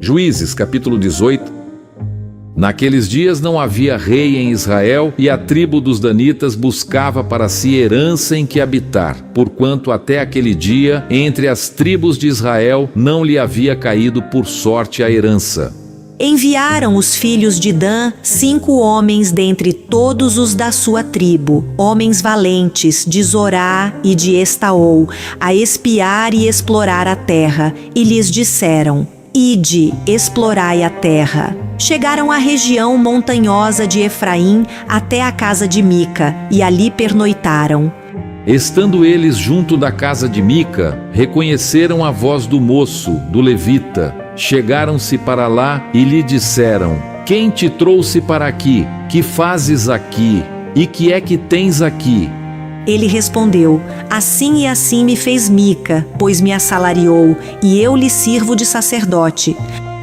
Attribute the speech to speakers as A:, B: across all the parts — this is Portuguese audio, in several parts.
A: Juízes, capítulo 18. Naqueles dias não havia rei em Israel, e a tribo dos danitas buscava para si herança em que habitar, porquanto até aquele dia, entre as tribos de Israel, não lhe havia caído por sorte a herança.
B: Enviaram os filhos de Dan 5 homens dentre todos os da sua tribo, homens valentes, de Zorá e de Estaol, a espiar e explorar a terra, e lhes disseram: Ide, explorai a terra. Chegaram à região montanhosa de Efraim até a casa de Mica, e ali pernoitaram.
A: Estando eles junto da casa de Mica, reconheceram a voz do moço, do levita. Chegaram-se para lá e lhe disseram: Quem te trouxe para aqui? Que fazes aqui? E que é que tens aqui?
B: Ele respondeu: Assim e assim me fez Mica, pois me assalariou, e eu lhe sirvo de sacerdote.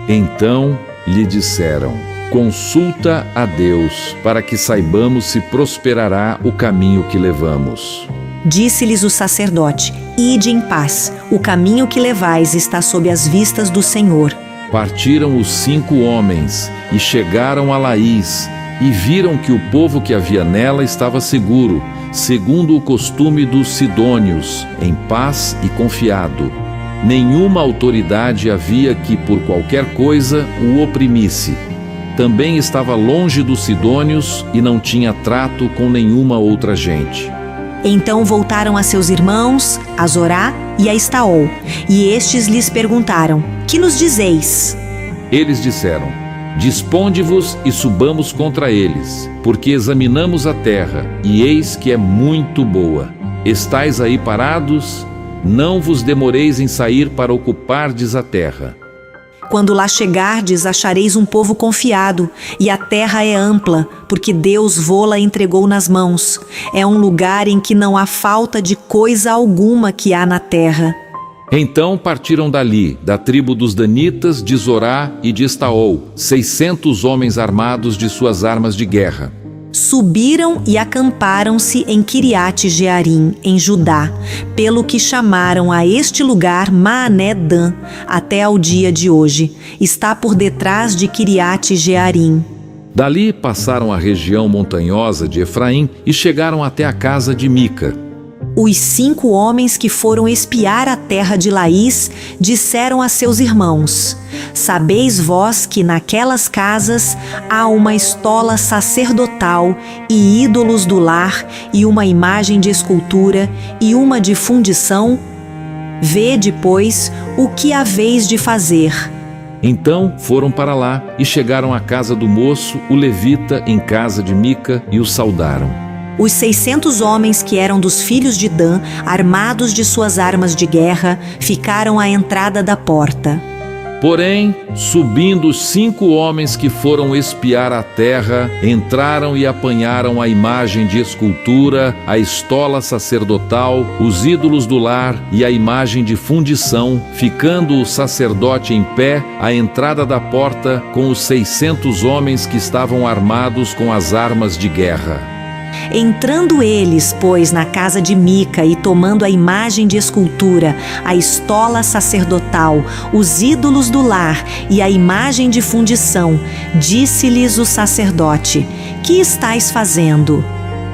A: Então lhe disseram: Consulta a Deus, para que saibamos se prosperará o caminho que levamos.
B: Disse-lhes o sacerdote: Ide em paz, o caminho que levais está sob as vistas do Senhor.
A: Partiram os 5 homens e chegaram a Laís, e viram que o povo que havia nela estava seguro, segundo o costume dos sidônios, em paz e confiado. Nenhuma autoridade havia que por qualquer coisa o oprimisse. Também estava longe dos sidônios e não tinha trato com nenhuma outra gente.
B: Então voltaram a seus irmãos, a Zorá e a Estaol, e estes lhes perguntaram: Que nos dizeis?
A: Eles disseram: Disponde-vos e subamos contra eles, porque examinamos a terra, e eis que é muito boa. Estais aí parados? Não vos demoreis em sair para ocupardes a terra.
B: Quando lá chegardes, achareis um povo confiado, e a terra é ampla, porque Deus vô-la entregou nas mãos. É um lugar em que não há falta de coisa alguma que há na terra.
A: Então partiram dali, da tribo dos danitas, de Zorá e de Estaol, 600 homens armados de suas armas de guerra.
B: Subiram e acamparam-se em Quiriate-Jearim, em Judá, pelo que chamaram a este lugar Maané-Dan, até ao dia de hoje. Está por detrás de Quiriate-Jearim.
A: Dali passaram a região montanhosa de Efraim e chegaram até a casa de Mica.
B: Os 5 homens que foram espiar a terra de Laís disseram a seus irmãos: Sabeis vós que naquelas casas há uma estola sacerdotal e ídolos do lar e uma imagem de escultura e uma de fundição? Vede, pois, o que haveis de fazer.
A: Então foram para lá e chegaram à casa do moço, o levita, em casa de Mica, e o saudaram.
B: Os 600 homens que eram dos filhos de Dan, armados de suas armas de guerra, ficaram à entrada da porta.
A: Porém, subindo os 5 homens que foram espiar a terra, entraram e apanharam a imagem de escultura, a estola sacerdotal, os ídolos do lar e a imagem de fundição, ficando o sacerdote em pé à entrada da porta com os 600 homens que estavam armados com as armas de guerra.
B: Entrando eles, pois, na casa de Mica e tomando a imagem de escultura, a estola sacerdotal, os ídolos do lar e a imagem de fundição, disse-lhes o sacerdote: Que estais fazendo?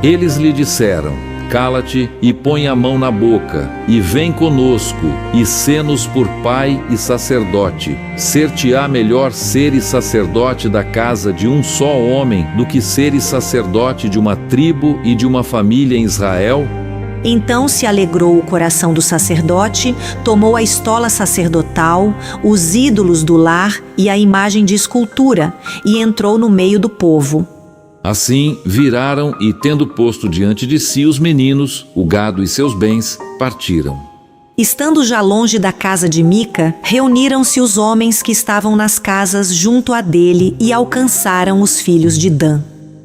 A: Eles lhe disseram: Cala-te e põe a mão na boca, e vem conosco, e sê-nos por pai e sacerdote. Ser-te-á melhor seres sacerdote da casa de um só homem, do que seres sacerdote de uma tribo e de uma família em Israel?
B: Então se alegrou o coração do sacerdote, tomou a estola sacerdotal, os ídolos do lar e a imagem de escultura, e entrou no meio do povo.
A: Assim viraram e, tendo posto diante de si os meninos, o gado e seus bens, partiram.
B: Estando já longe da casa de Mica, reuniram-se os homens que estavam nas casas junto a dele e alcançaram os filhos de Dan.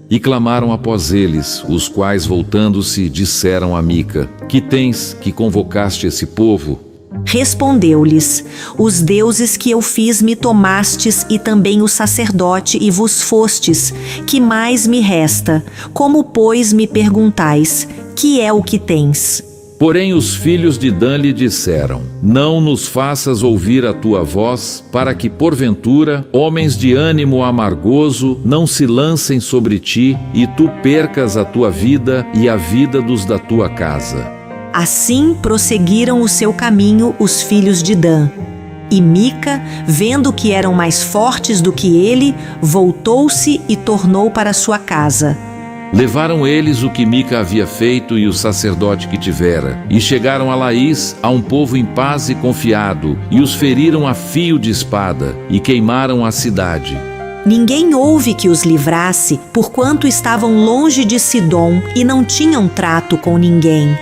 A: E clamaram após eles, os quais, voltando-se, disseram a Mica: Que tens que convocaste esse povo?
B: Respondeu-lhes: Os deuses que eu fiz me tomastes, e também o sacerdote, e vos fostes. Que mais me resta? Como, pois, me perguntais: Que é o que tens?
A: Porém os filhos de Dan lhe disseram: Não nos faças ouvir a tua voz, para que porventura homens de ânimo amargoso não se lancem sobre ti, e tu percas a tua vida e a vida dos da tua casa.
B: Assim prosseguiram o seu caminho os filhos de Dan. E Mica, vendo que eram mais fortes do que ele, voltou-se e tornou para sua casa.
A: Levaram eles o que Mica havia feito e o sacerdote que tivera, e chegaram a Laís, a um povo em paz e confiado, e os feriram a fio de espada, e queimaram a cidade.
B: Ninguém houve que os livrasse, porquanto estavam longe de Sidom e não tinham trato com ninguém.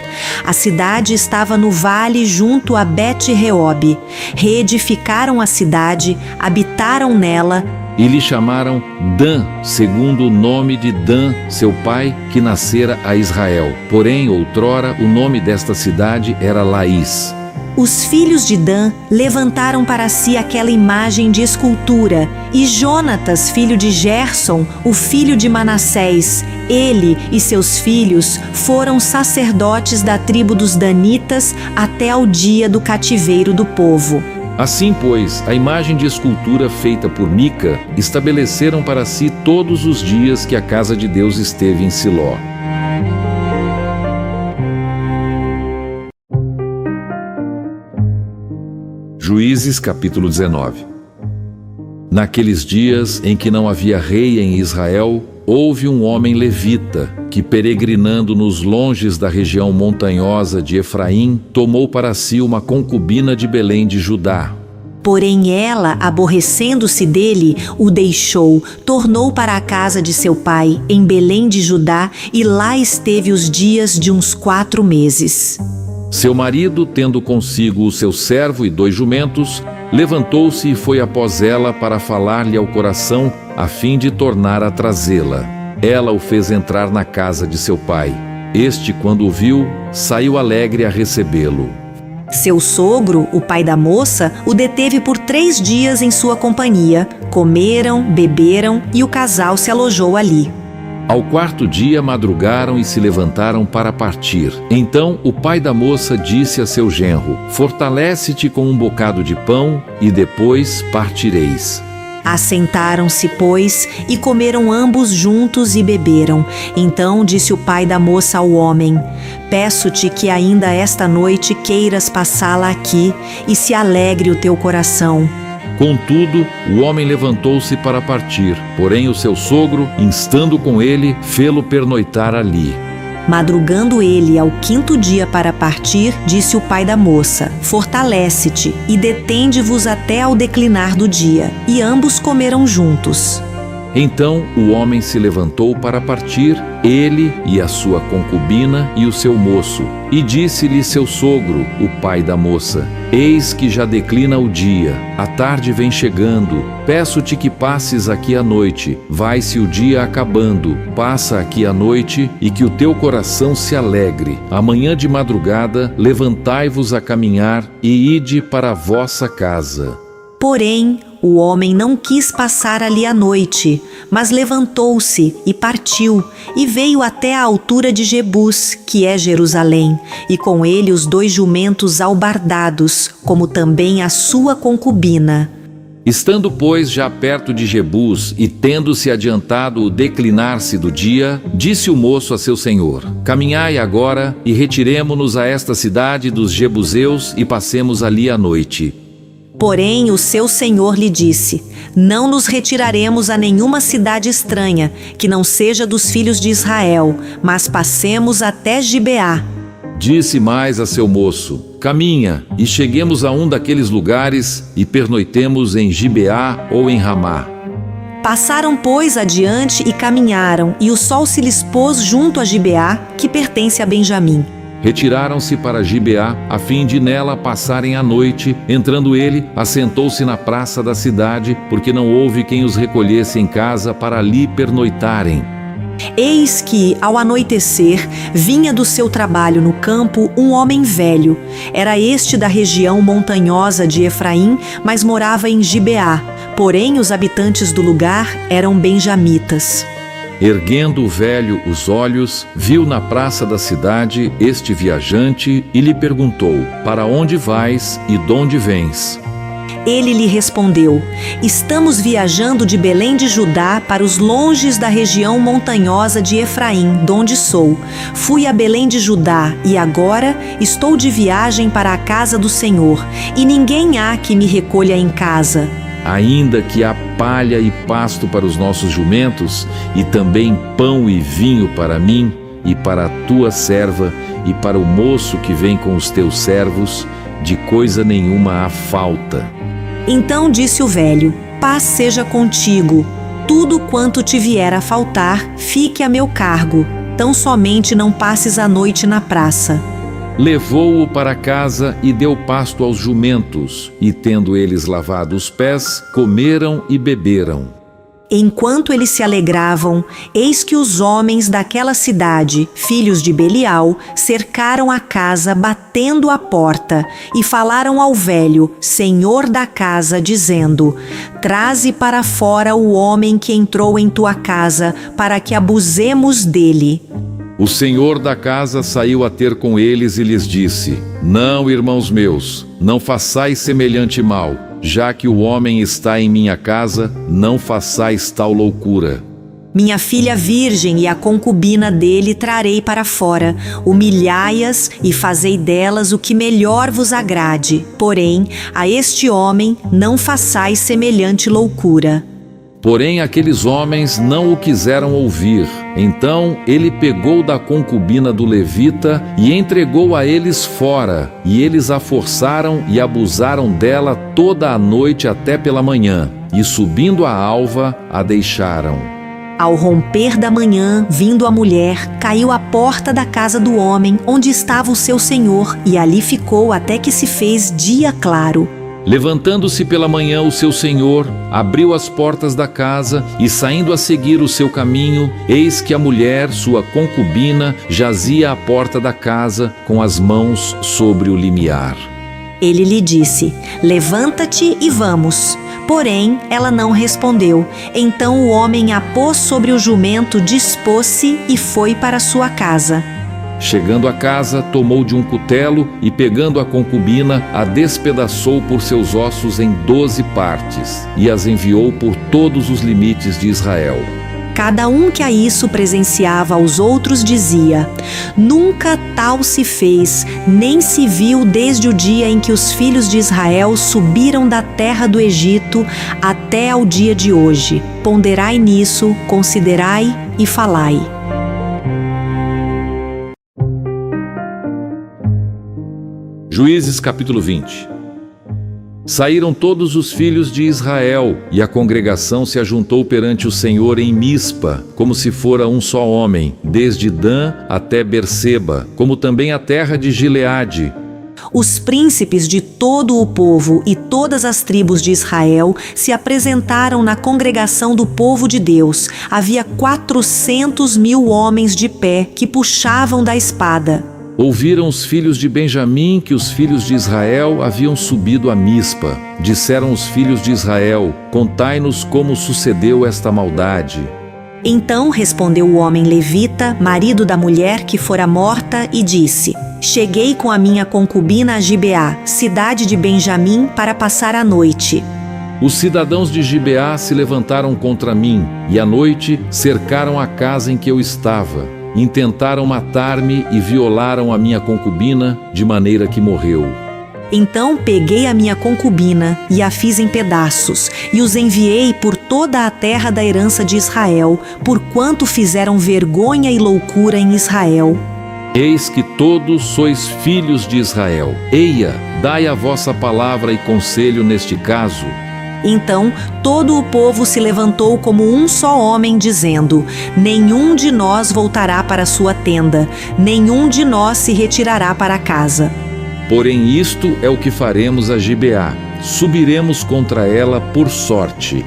B: A cidade estava no vale junto a Bet-Reobe. Reedificaram a cidade, habitaram nela,
A: E lhe chamaram Dan, segundo o nome de Dan, seu pai, que nascera a Israel. Porém, outrora, o nome desta cidade era Laís.
B: Os filhos de Dan levantaram para si aquela imagem de escultura, e Jonatas, filho de Gerson, o filho de Manassés, ele e seus filhos foram sacerdotes da tribo dos Danitas até ao dia do cativeiro do povo.
A: Assim, pois, a imagem de escultura feita por Mica estabeleceram para si todos os dias que a casa de Deus esteve em Siló. Juízes capítulo 19. Naqueles dias em que não havia rei em Israel, houve um homem levita que, peregrinando nos longes da região montanhosa de Efraim, tomou para si uma concubina de Belém de Judá.
B: Porém ela, aborrecendo-se dele, o deixou, tornou para a casa de seu pai, em Belém de Judá, e lá esteve os dias de uns 4 meses.
A: Seu marido, tendo consigo o seu servo e 2 jumentos, levantou-se e foi após ela para falar-lhe ao coração, a fim de tornar a trazê-la. Ela o fez entrar na casa de seu pai. Este, quando o viu, saiu alegre a recebê-lo.
B: Seu sogro, o pai da moça, o deteve por 3 dias em sua companhia. Comeram, beberam e o casal se alojou ali.
A: Ao 4º dia madrugaram e se levantaram para partir. Então o pai da moça disse a seu genro: Fortalece-te com um bocado de pão e depois partireis.
B: Assentaram-se, pois, e comeram ambos juntos e beberam. Então disse o pai da moça ao homem: Peço-te que ainda esta noite queiras passá-la aqui, e se alegre o teu coração.
A: Contudo, o homem levantou-se para partir, porém o seu sogro, instando com ele, fê-lo pernoitar ali.
B: Madrugando ele ao 5º dia para partir, disse o pai da moça: Fortalece-te e detende-vos até ao declinar do dia. E ambos comeram juntos.
A: Então o homem se levantou para partir, ele e a sua concubina e o seu moço. E disse-lhe seu sogro, o pai da moça: Eis que já declina o dia, a tarde vem chegando. Peço-te que passes aqui a noite. Vai-se o dia acabando, passa aqui a noite e que o teu coração se alegre. Amanhã de madrugada, levantai-vos a caminhar e ide para a vossa casa.
B: Porém, o homem não quis passar ali a noite, mas levantou-se e partiu, e veio até a altura de Jebus, que é Jerusalém, e com ele os 2 jumentos albardados, como também a sua concubina.
A: Estando, pois, já perto de Jebus e tendo-se adiantado o declinar-se do dia, disse o moço a seu senhor: Caminhai agora e retiremo-nos a esta cidade dos Jebuseus e passemos ali a noite.
B: Porém o seu senhor lhe disse: Não nos retiraremos a nenhuma cidade estranha, que não seja dos filhos de Israel, mas passemos até Gibeá.
A: Disse mais a seu moço: Caminha, e cheguemos a um daqueles lugares, e pernoitemos em Gibeá ou em Ramá.
B: Passaram, pois, adiante e caminharam, e o sol se lhes pôs junto a Gibeá, que pertence a Benjamim.
A: Retiraram-se para Gibeá, a fim de nela passarem a noite. Entrando ele, assentou-se na praça da cidade, porque não houve quem os recolhesse em casa para ali pernoitarem.
B: Eis que, ao anoitecer, vinha do seu trabalho no campo um homem velho. Era este da região montanhosa de Efraim, mas morava em Gibeá. Porém, os habitantes do lugar eram benjamitas.
A: Erguendo o velho os olhos, viu na praça da cidade este viajante e lhe perguntou: para onde vais e donde vens?
B: Ele lhe respondeu: estamos viajando de Belém de Judá para os longes da região montanhosa de Efraim, donde sou. Fui a Belém de Judá e agora estou de viagem para a casa do Senhor, e ninguém há que me recolha em casa.
A: Ainda que há palha e pasto para os nossos jumentos, e também pão e vinho para mim e para a tua serva e para o moço que vem com os teus servos, de coisa nenhuma há falta.
B: Então disse o velho: paz seja contigo. Tudo quanto te vier a faltar, fique a meu cargo. Tão somente não passes a noite na praça.
A: Levou-o para casa e deu pasto aos jumentos, e tendo eles lavado os pés, comeram e beberam.
B: Enquanto eles se alegravam, eis que os homens daquela cidade, filhos de Belial, cercaram a casa batendo a porta e falaram ao velho, senhor da casa, dizendo: traze para fora o homem que entrou em tua casa, para que abusemos dele.
A: O senhor da casa saiu a ter com eles e lhes disse: não, irmãos meus, não façais semelhante mal. Já que o homem está em minha casa, não façais tal loucura.
B: Minha filha virgem e a concubina dele trarei para fora. Humilhai-as e fazei delas o que melhor vos agrade. Porém, a este homem não façais semelhante loucura.
A: Porém, aqueles homens não o quiseram ouvir. Então ele pegou da concubina do levita e entregou a eles fora, e eles a forçaram e abusaram dela toda a noite até pela manhã, e subindo a alva, a deixaram.
B: Ao romper da manhã, vindo a mulher, caiu à porta da casa do homem, onde estava o seu senhor, e ali ficou até que se fez dia claro.
A: Levantando-se pela manhã o seu senhor, abriu as portas da casa e, saindo a seguir o seu caminho, eis que a mulher, sua concubina, jazia à porta da casa com as mãos sobre o limiar.
B: Ele lhe disse: levanta-te e vamos. Porém, ela não respondeu. Então o homem a pôs sobre o jumento, dispôs-se e foi para sua casa.
A: Chegando a casa, tomou de um cutelo e, pegando a concubina, a despedaçou por seus ossos em 12 partes e as enviou por todos os limites de Israel.
B: Cada um que a isso presenciava aos outros dizia: nunca tal se fez, nem se viu desde o dia em que os filhos de Israel subiram da terra do Egito até ao dia de hoje. Ponderai nisso, considerai e falai.
A: Juízes capítulo 20. Saíram todos os filhos de Israel, e a congregação se ajuntou perante o Senhor em Mispa, como se fora um só homem, desde Dan até Berseba, como também a terra de Gileade.
B: Os príncipes de todo o povo e todas as tribos de Israel se apresentaram na congregação do povo de Deus. Havia 400.000 homens de pé que puxavam da espada.
A: Ouviram os filhos de Benjamim que os filhos de Israel haviam subido a Mispa. Disseram os filhos de Israel: contai-nos como sucedeu esta maldade.
B: Então respondeu o homem levita, marido da mulher que fora morta, e disse: cheguei com a minha concubina a Gibeá, cidade de Benjamim, para passar a noite.
A: Os cidadãos de Gibeá se levantaram contra mim, e à noite cercaram a casa em que eu estava. Intentaram matar-me e violaram a minha concubina, de maneira que morreu.
B: Então peguei a minha concubina e a fiz em pedaços, e os enviei por toda a terra da herança de Israel, porquanto fizeram vergonha e loucura em Israel.
A: Eis que todos sois filhos de Israel. Eia, dai a vossa palavra e conselho neste caso.
B: Então todo o povo se levantou como um só homem, dizendo: nenhum de nós voltará para sua tenda, nenhum de nós se retirará para casa.
A: Porém isto é o que faremos a Gibeá: subiremos contra ela por sorte.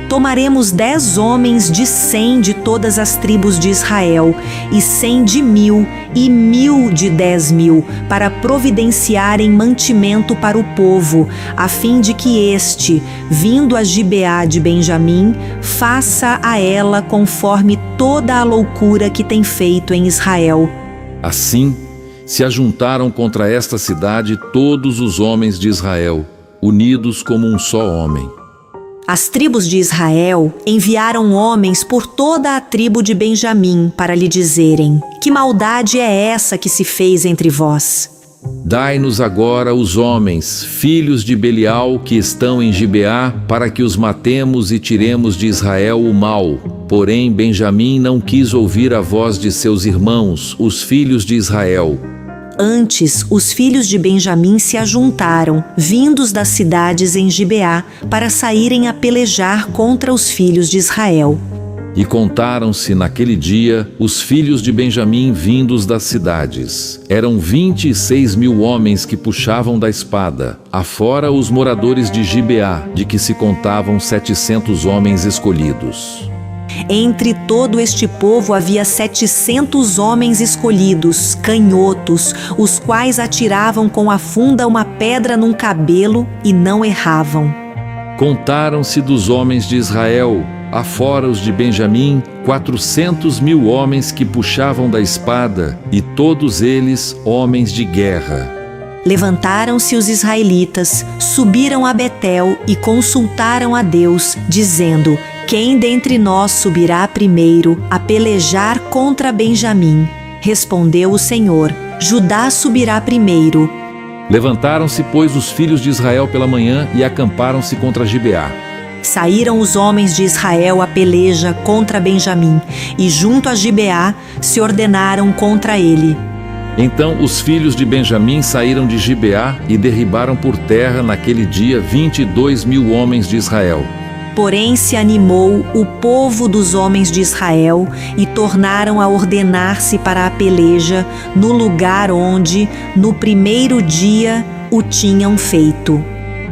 B: Tomaremos 10 homens de 100 de todas as tribos de Israel, e 100 de 1000, e 1000 de 10.000, para providenciarem mantimento para o povo, a fim de que este, vindo a Gibeá de Benjamim, faça a ela conforme toda a loucura que tem feito em Israel.
A: Assim, se ajuntaram contra esta cidade todos os homens de Israel, unidos como um só homem.
B: As tribos de Israel enviaram homens por toda a tribo de Benjamim para lhe dizerem: que maldade é essa que se fez entre vós?
A: Dai-nos agora os homens, filhos de Belial, que estão em Gibeá, para que os matemos e tiremos de Israel o mal. Porém, Benjamim não quis ouvir a voz de seus irmãos, os filhos de Israel.
B: Antes, os filhos de Benjamim se ajuntaram, vindos das cidades em Gibeá, para saírem a pelejar contra os filhos de Israel.
A: E contaram-se naquele dia os filhos de Benjamim vindos das cidades. Eram 26.000 homens que puxavam da espada, afora os moradores de Gibeá, de que se contavam 700 homens escolhidos.
B: Entre todo este povo havia 700 homens escolhidos, canhotos, os quais atiravam com a funda uma pedra num cabelo e não erravam.
A: Contaram-se dos homens de Israel, afora os de Benjamim, 400.000 homens que puxavam da espada, e todos eles homens de guerra.
B: Levantaram-se os israelitas, subiram a Betel e consultaram a Deus, dizendo: quem dentre nós subirá primeiro a pelejar contra Benjamim? Respondeu o Senhor: Judá subirá primeiro.
A: Levantaram-se, pois, os filhos de Israel pela manhã e acamparam-se contra Gibeá.
B: Saíram os homens de Israel a peleja contra Benjamim, e junto a Gibeá se ordenaram contra ele.
A: Então os filhos de Benjamim saíram de Gibeá e derribaram por terra naquele dia 22.000 homens de Israel.
B: Porém se animou o povo dos homens de Israel e tornaram a ordenar-se para a peleja no lugar onde, no primeiro dia, o tinham feito.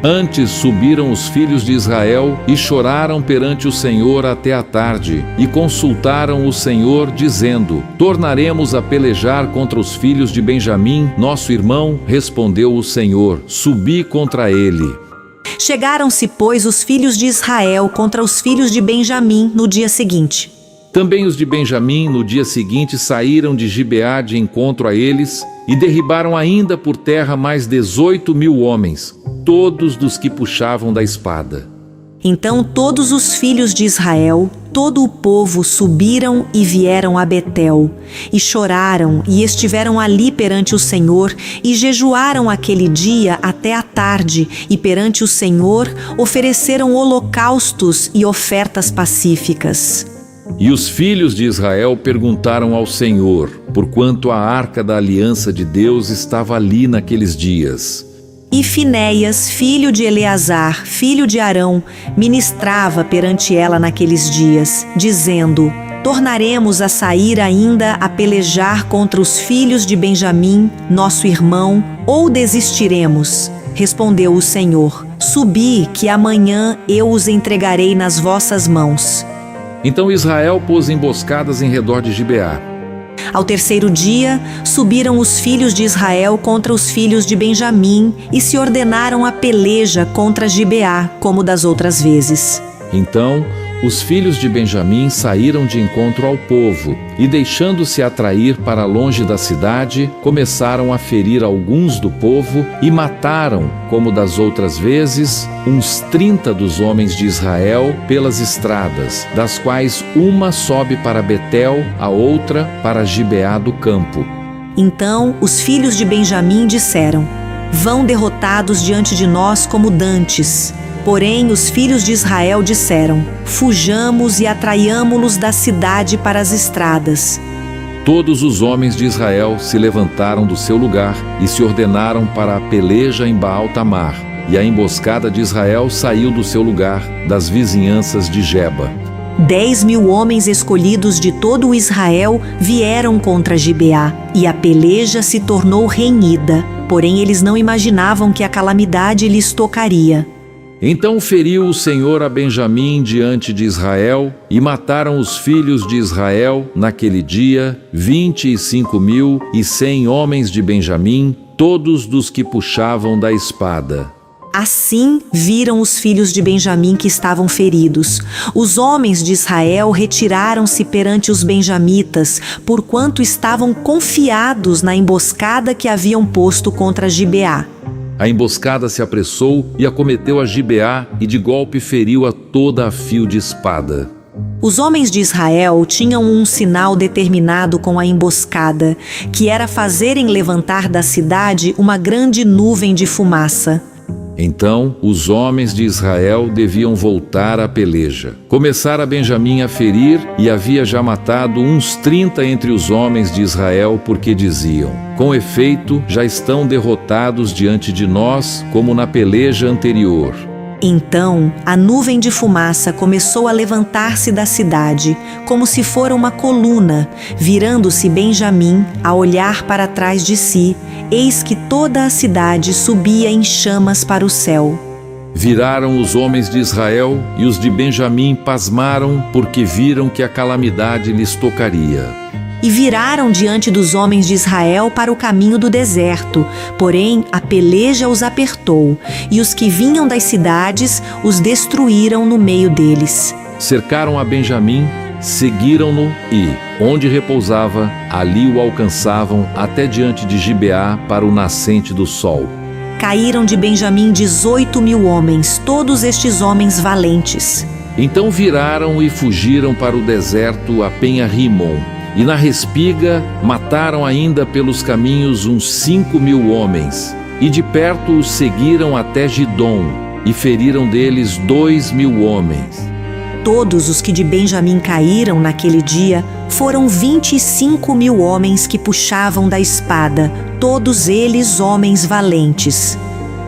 A: Antes subiram os filhos de Israel e choraram perante o Senhor até a tarde, e consultaram o Senhor, dizendo: tornaremos a pelejar contra os filhos de Benjamim, nosso irmão? Respondeu o Senhor: subi contra ele.
B: Chegaram-se, pois, os filhos de Israel contra os filhos de Benjamim no dia seguinte.
A: Também os de Benjamim, no dia seguinte, saíram de Gibeá de encontro a eles e derribaram ainda por terra mais 18.000 homens, todos dos que puxavam da espada.
B: Então todos os filhos de Israel, todo o povo, subiram e vieram a Betel, e choraram e estiveram ali perante o Senhor, e jejuaram aquele dia até a tarde, e perante o Senhor ofereceram holocaustos e ofertas pacíficas.
A: E os filhos de Israel perguntaram ao Senhor, porquanto a arca da aliança de Deus estava ali naqueles dias.
B: E Finéias, filho de Eleazar, filho de Arão, ministrava perante ela naqueles dias, dizendo: tornaremos a sair ainda a pelejar contra os filhos de Benjamim, nosso irmão, ou desistiremos? Respondeu o Senhor: subi, que amanhã eu os entregarei nas vossas mãos.
A: Então Israel pôs emboscadas em redor de Gibeá.
B: Ao terceiro dia, subiram os filhos de Israel contra os filhos de Benjamim e se ordenaram a peleja contra Gibeá, como das outras vezes.
A: Então os filhos de Benjamim saíram de encontro ao povo e, deixando-se atrair para longe da cidade, começaram a ferir alguns do povo e mataram, como das outras vezes, uns 30 dos homens de Israel pelas estradas, das quais uma sobe para Betel, a outra para Gibeá do campo.
B: Então os filhos de Benjamim disseram: vão derrotados diante de nós como dantes. Porém os filhos de Israel disseram: fujamos e atraiamo-los da cidade para as estradas.
A: Todos os homens de Israel se levantaram do seu lugar e se ordenaram para a peleja em Baal-Tamar, e a emboscada de Israel saiu do seu lugar, das vizinhanças de Geba.
B: 10.000 homens escolhidos de todo o Israel vieram contra Gibeá, e a peleja se tornou renhida, porém eles não imaginavam que a calamidade lhes tocaria.
A: Então feriu o Senhor a Benjamim diante de Israel, e mataram os filhos de Israel naquele dia 25.100 homens de Benjamim, todos dos que puxavam da espada.
B: Assim viram os filhos de Benjamim que estavam feridos. Os homens de Israel retiraram-se perante os benjamitas, porquanto estavam confiados na emboscada que haviam posto contra Gibeá.
A: A emboscada se apressou e acometeu a Gibeá, e de golpe feriu a toda a fio de espada.
B: Os homens de Israel tinham um sinal determinado com a emboscada, que era fazerem levantar da cidade uma grande nuvem de fumaça.
A: Então, os homens de Israel deviam voltar à peleja. Começara Benjamim a ferir, e havia já matado uns 30 entre os homens de Israel, porque diziam: com efeito, já estão derrotados diante de nós, como na peleja anterior.
B: Então, a nuvem de fumaça começou a levantar-se da cidade, como se fora uma coluna. Virando-se Benjamim a olhar para trás de si, eis que toda a cidade subia em chamas para o céu.
A: Viraram os homens de Israel, e os de Benjamim pasmaram, porque viram que a calamidade lhes tocaria.
B: E viraram diante dos homens de Israel para o caminho do deserto. Porém, a peleja os apertou, e os que vinham das cidades os destruíram no meio deles.
A: Cercaram a Benjamim, seguiram-no e, onde repousava, ali o alcançavam até diante de Gibeá para o nascente do sol.
B: Caíram de Benjamim 18.000 homens, todos estes homens valentes.
A: Então viraram e fugiram para o deserto a Penha-Rimon. E na respiga mataram ainda pelos caminhos uns 5.000 homens, e de perto os seguiram até Gidom, e feriram deles 2.000 homens.
B: Todos os que de Benjamim caíram naquele dia foram 25.000 homens que puxavam da espada, todos eles homens valentes.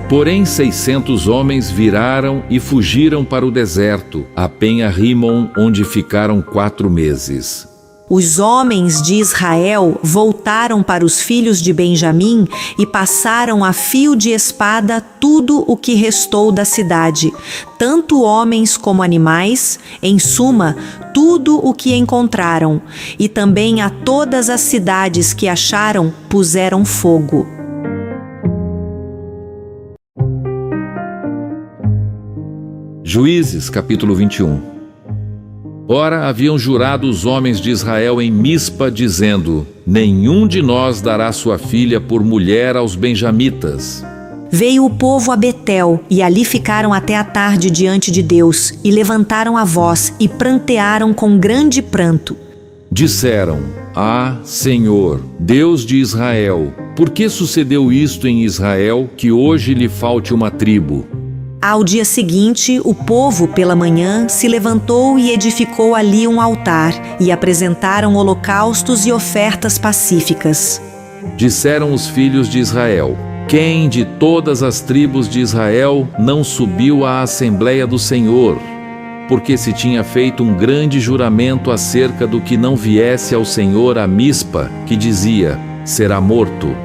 A: Porém 600 homens viraram e fugiram para o deserto, a Penha-Rimon, onde ficaram 4 meses.
B: Os homens de Israel voltaram para os filhos de Benjamim e passaram a fio de espada tudo o que restou da cidade, tanto homens como animais, em suma, tudo o que encontraram, e também a todas as cidades que acharam puseram fogo.
A: Juízes, capítulo 21. Ora, haviam jurado os homens de Israel em Mispa, dizendo: nenhum de nós dará sua filha por mulher aos benjamitas.
B: Veio o povo a Betel, e ali ficaram até a tarde diante de Deus, e levantaram a voz, e prantearam com grande pranto.
A: Disseram: ah, Senhor, Deus de Israel, por que sucedeu isto em Israel, que hoje lhe falte uma tribo?
B: Ao dia seguinte, o povo, pela manhã, se levantou e edificou ali um altar, e apresentaram holocaustos e ofertas pacíficas.
A: Disseram os filhos de Israel: quem de todas as tribos de Israel não subiu à Assembleia do Senhor? Porque se tinha feito um grande juramento acerca do que não viesse ao Senhor a Mispa, que dizia: será morto.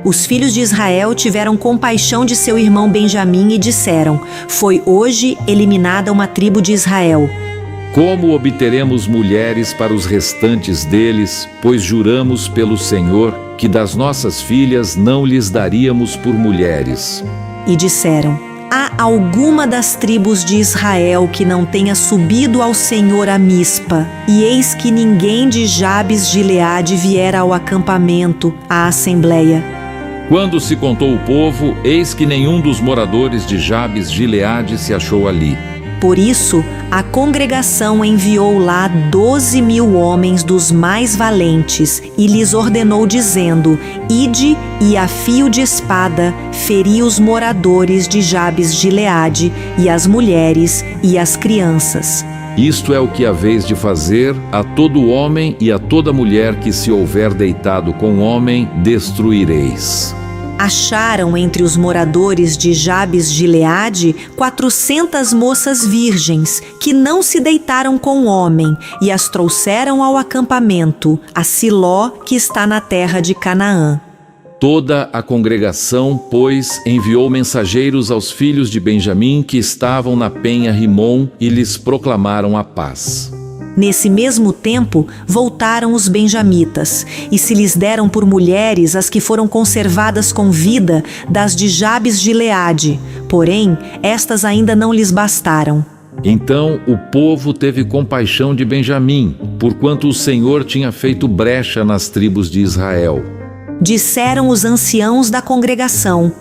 B: Os filhos de Israel tiveram compaixão de seu irmão Benjamim e disseram: foi hoje eliminada uma tribo de Israel.
A: Como obteremos mulheres para os restantes deles, pois juramos pelo Senhor que das nossas filhas não lhes daríamos por mulheres?
B: E disseram: há alguma das tribos de Israel que não tenha subido ao Senhor a Mispa? E eis que ninguém de Jabes de Gileade viera ao acampamento, à assembleia.
A: Quando se contou o povo, eis que nenhum dos moradores de Jabes de Gileade se achou ali.
B: Por isso, a congregação enviou lá 12.000 homens dos mais valentes e lhes ordenou, dizendo: ide e a fio de espada feri os moradores de Jabes de Gileade, e as mulheres e as crianças.
A: Isto é o que haveis de fazer a todo homem e a toda mulher que se houver deitado com homem, destruireis.
B: Acharam entre os moradores de Jabes de Gileade 400 moças virgens, que não se deitaram com homem, e as trouxeram ao acampamento, a Siló, que está na terra de Canaã.
A: Toda a congregação, pois, enviou mensageiros aos filhos de Benjamim que estavam na penha Rimom e lhes proclamaram a paz.
B: Nesse mesmo tempo, voltaram os benjamitas, e se lhes deram por mulheres as que foram conservadas com vida das de Jabes de Gileade, porém, estas ainda não lhes bastaram.
A: Então o povo teve compaixão de Benjamim, porquanto o Senhor tinha feito brecha nas tribos de Israel.
B: Disseram os anciãos da congregação: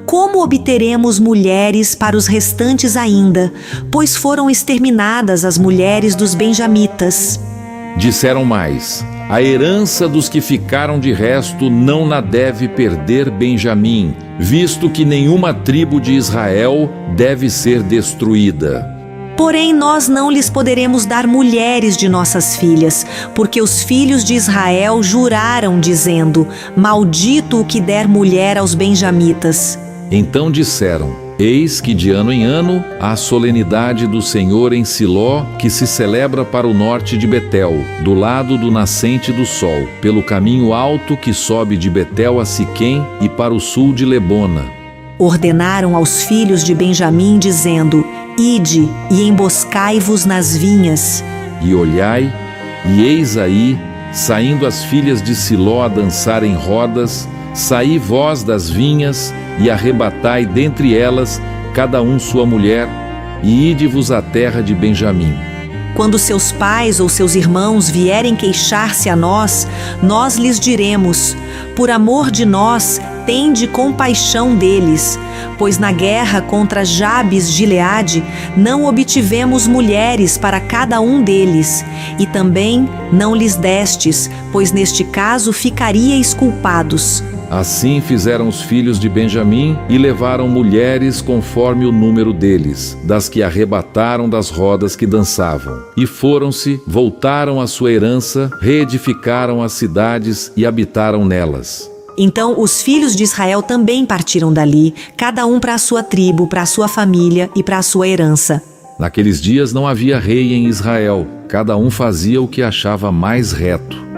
B: como obteremos mulheres para os restantes ainda, pois foram exterminadas as mulheres dos benjamitas?
A: Disseram mais: a herança dos que ficaram de resto não na deve perder Benjamim, visto que nenhuma tribo de Israel deve ser destruída.
B: Porém, nós não lhes poderemos dar mulheres de nossas filhas, porque os filhos de Israel juraram, dizendo: maldito o que der mulher aos benjamitas.
A: Então disseram: eis que de ano em ano há a solenidade do Senhor em Siló, que se celebra para o norte de Betel, do lado do nascente do sol, pelo caminho alto que sobe de Betel a Siquém e para o sul de Lebona.
B: Ordenaram aos filhos de Benjamim, dizendo: ide e emboscai-vos nas vinhas.
A: E olhai, e eis aí, saindo as filhas de Siló a dançar em rodas, saí vós das vinhas, e arrebatai dentre elas cada um sua mulher, e ide-vos à terra de Benjamim.
B: Quando seus pais ou seus irmãos vierem queixar-se a nós, nós lhes diremos: por amor de nós, tende compaixão deles, pois na guerra contra Jabes de Gileade não obtivemos mulheres para cada um deles, e também não lhes destes, pois neste caso ficaríeis culpados.
A: Assim fizeram os filhos de Benjamim e levaram mulheres conforme o número deles, das que arrebataram das rodas que dançavam. E foram-se, voltaram à sua herança, reedificaram as cidades e habitaram nelas.
B: Então os filhos de Israel também partiram dali, cada um para a sua tribo, para a sua família e para a sua herança.
A: Naqueles dias não havia rei em Israel, cada um fazia o que achava mais reto.